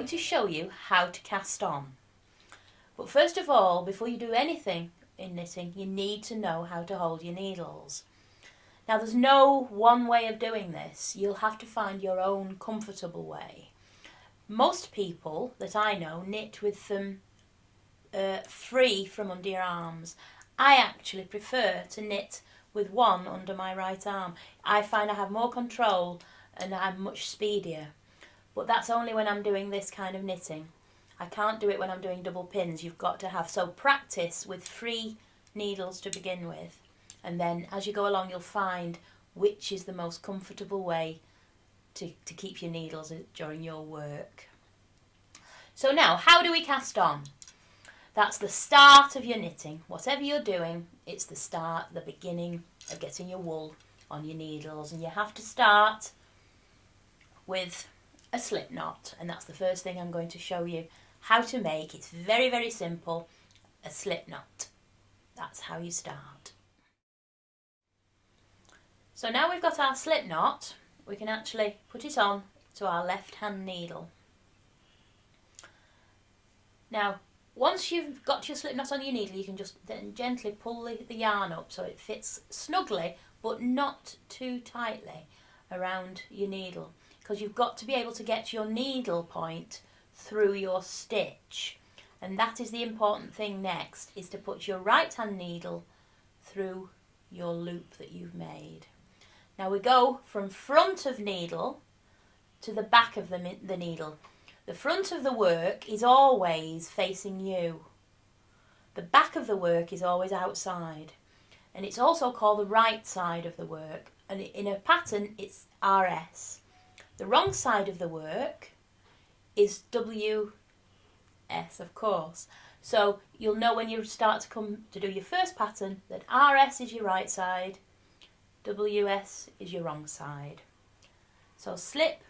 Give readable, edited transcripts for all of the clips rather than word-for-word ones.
going to show you how to cast on. But first of all, before you do anything in knitting, you need to know how to hold your needles. Now there's no one way of doing this. You'll have to find your own comfortable way. Most people that I know knit with them free from under your arms. I actually prefer to knit with one under my right arm. I find I have more control and I'm much speedier. But that's only when I'm doing this kind of knitting. I can't do it when I'm doing double pins. You've got to have, so practice with free needles to begin with. And then as you go along you'll find which is the most comfortable way to keep your needles during your work. So now, how do we cast on? That's the start of your knitting. Whatever you're doing, it's the start, the beginning of getting your wool on your needles. And you have to start with a slip knot. And that's the first thing I'm going to show you how to make. It's very, very simple. A slip knot. That's how you start. So now we've got our slip knot, we can actually put it on to our left hand needle. Now, once you've got your slip knot on your needle, you can just then gently pull the yarn up so it fits snugly but not too tightly around your needle, because you've got to be able to get your needle point through your stitch, and that is the important thing next, is to put your right hand needle through your loop that you've made. Now we go from front of needle to the back of the needle. The front of the work is always facing you. The back of the work is always outside. And it's also called the right side of the work. And in a pattern, it's RS. The wrong side of the work is WS, of course. So you'll know when you start to come to do your first pattern that RS is your right side, WS is your wrong side. So slip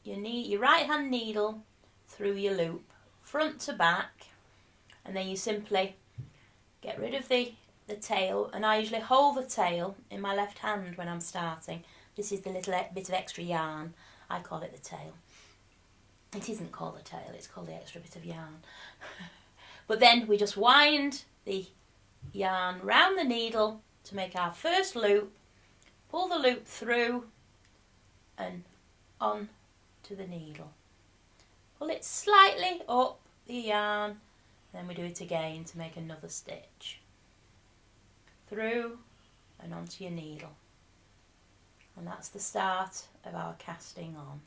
your right hand needle through your loop, front to back, and then you simply get rid of the tail, and I usually hold the tail in my left hand when I'm starting. This is the little bit of extra yarn. I call it the tail. It isn't called the tail, it's called the extra bit of yarn. But then we just wind the yarn round the needle to make our first loop, pull the loop through and on to the needle. Pull it slightly up the yarn, then we do it again to make another stitch. Through and onto your needle. And that's the start of our casting on.